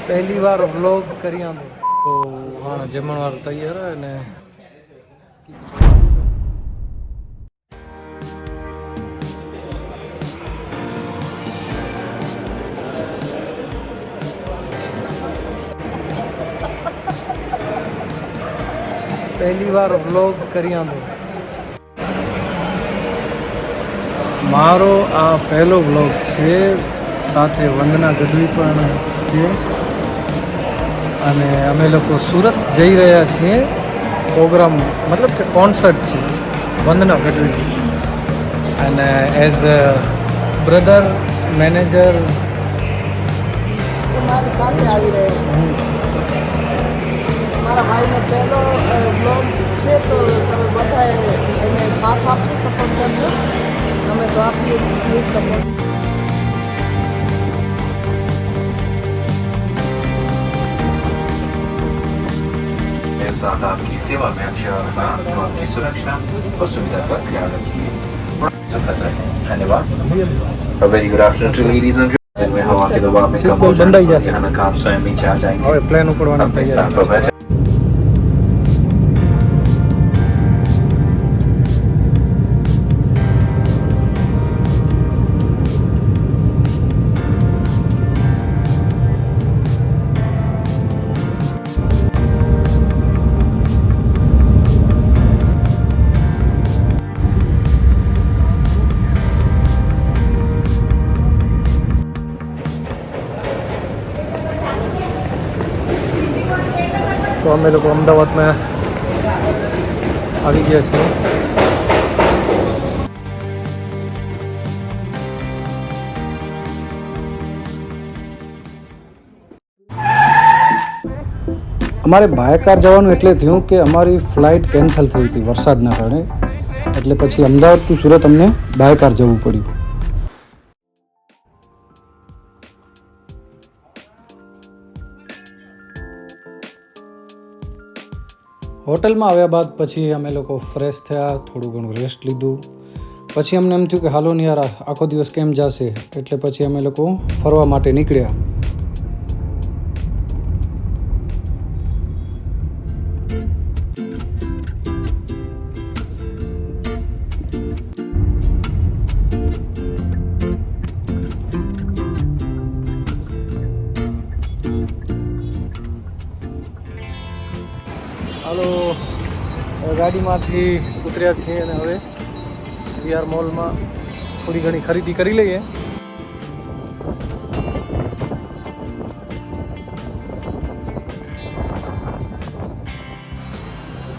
પહેલી વાર વ્લોગ કર્યા તો હા જમણવાર તૈયાર અને પહેલી વાર વ્લોગ કર્યા મારો આ પહેલો વ્લોગ છે, સાથે વંદના ગઢવી પણ છે અને અમે લોકો સુરત જઈ રહ્યા છીએ પ્રોગ્રામ મતલબ કે કોન્સર્ટ છે વંદના ગઢવી અને એઝ અ બ્રધર મેનેજર મારી સાથે આવી રહ્યા છે. મારા ભાઈનો પહેલો બ્લોગ છે તો તમે બધાએ એને સાથ આપજો, સપોર્ટ કરજો. અમે તો આપીએ છીએ સપોર્ટ. मेरे साथ आपकी सेवा में अक्षय रखना तो आपकी सुरक्षा और सुविधा का ख्याल रखिए. धन्यवाद. A very good afternoon to ladies and gentlemen. हवा के दबाव में कम हो जाने का आप स्वयं नीचे आ जाएंगे. હવે પ્લેન ઉપડવાની अपने તૈયારી स्थान पर बैठे. તો અમે લોકો અમદાવાદમાં આવી ગયા છીએ. અમારે બાય કાર જવાનું એટલે થયું કે અમારી ફ્લાઇટ કેન્સલ થઈ હતી વરસાદના કારણે, એટલે પછી અમદાવાદ ટુ સુરત અમને બાય કાર જવું પડ્યું. હોટલમાં આવ્યા બાદ પછી અમે લોકો ફ્રેશ થયા, થોડું ઘણું રેસ્ટ લીધું. પછી અમને એમ થયું કે હાલો ને યાર આખો દિવસ કેમ જશે, એટલે પછી અમે લોકો ફરવા માટે નીકળ્યા. હાલો ગાડીમાંથી ઉતર્યા છીએ અને હવે વીઆર મોલમાં થોડી ઘણી ખરીદી કરી લઈએ.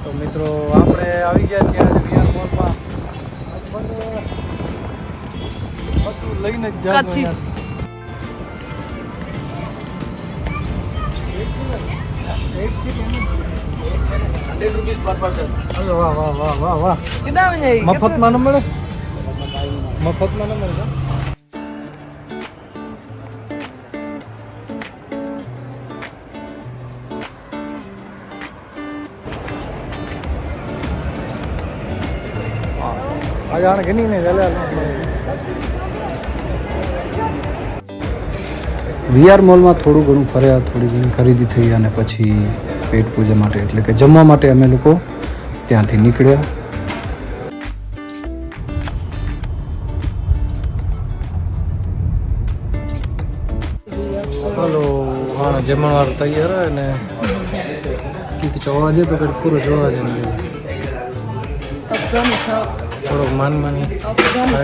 તો મિત્રો આપણે આવી ગયા છીએ આજે વીઆર મોલમાં. બધું લઈને જ જવાનું. વાહ વાહ વાહ વાહ વાહ, મફતમાં ન મળે, મફતમાં ન મળે. આજે આને ઘણી નહીં વહેલા વીઆર મોલમાં થોડું ઘણું ફર્યા, થોડી ઘણી ખરીદી થઈ અને પછી પેટ પૂજા માટે એટલે કે જમવા માટે અમે લોકો ત્યાંથી નીકળ્યા. હલો હા જમણવાર તૈયાર અને કંઈક જોવા જઈએ તો કંઈક પૂરું જોવા જઈએ. થોડોક માની હા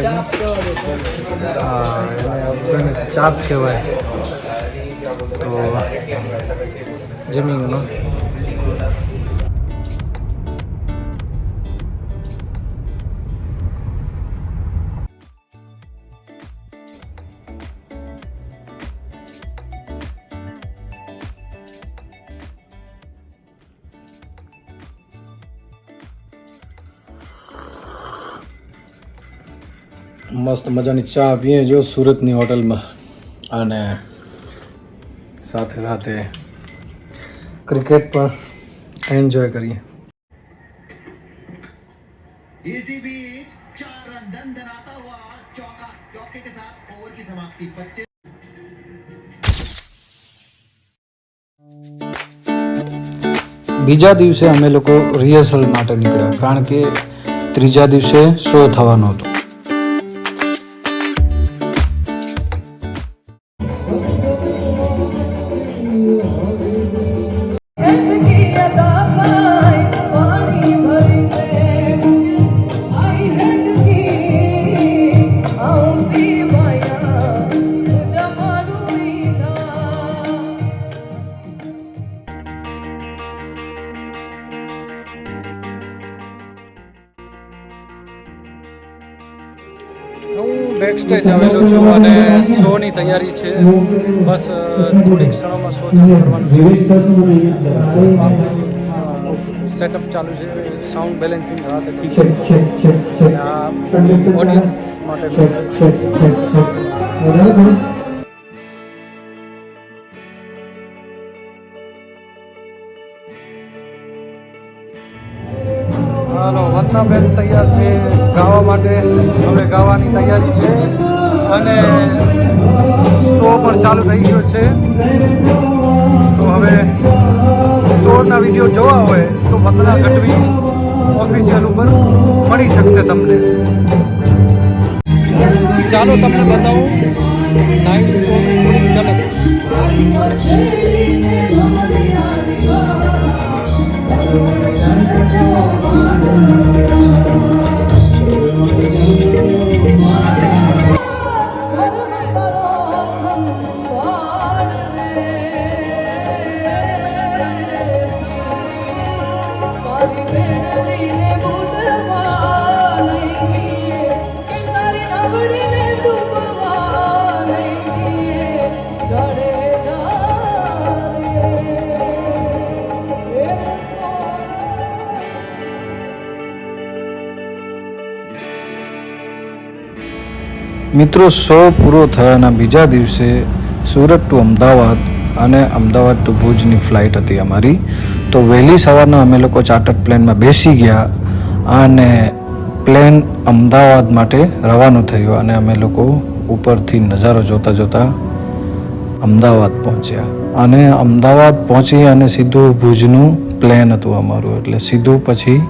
એને ચાપ કહેવાય. તો જમીનનો મસ્ત મજાની ચા પીએ જો સુરતની હોટલમાં અને સાથે સાથે ક્રિકેટ પણ એન્જોય કરીએ. इसी बीच 4 रन दनदनाता हुआ चौके के साथ ओवर की समाप्ति 25 બીજા દિવસે અમે લોકો રિહર્સલ માટે નીકળ્યા, કારણ કે ત્રીજા દિવસે શો થવાનો હતો. હું બેક સ્ટેજ આવેલો છું અને શોની તૈયારી છે. બસ થોડીક ક્ષણોમાં શો ચાલુ કરવાનું છે. સેટઅપ ચાલુ છે, સાઉન્ડ બેલેન્સિંગ રાતે ઠીક છે. આ ઓડિયન્સ માટે હાલો, વંદનાબેન તૈયાર છે ગાવા માટે. હવે ગાવાની તૈયારી છે અને શો પણ ચાલુ થઈ ગયો છે. તો હવે શોના વિડીયો જોવા હોય તો વંદના ગઢવી ઓફિશિયલ ઉપર મળી શકશે તમને. ચાલો તમને બતાવું નાઇટ શોની થોડીક ઝલક. મિત્રો, શો પૂરો થયાના બીજા દિવસે સુરત ટુ અમદાવાદ અને અમદાવાદ ટુ ભુજની ફ્લાઇટ હતી અમારી. તો વહેલી સવારના અમે લોકો ચાર્ટર્ડ પ્લેનમાં બેસી ગયા અને પ્લેન અમદાવાદ માટે રવાનું થયું અને અમે લોકો ઉપરથી નજારો જોતા જોતા અમદાવાદ પહોંચ્યા. અને અમદાવાદ પહોંચી અને સીધું ભુજનું પ્લેન હતું અમારું, એટલે સીધું પછી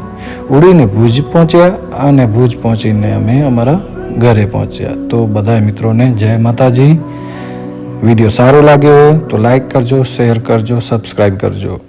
ઉડીને ભુજ પહોંચ્યા અને ભુજ પહોંચીને અમે અમારા ઘરે પહોંચ્યા. તો બધા મિત્રોને જય માતાજી. વિડીયો સારો લાગ્યો હોય તો લાઈક કરજો, શેર કરજો, સબસ્ક્રાઈબ કરજો.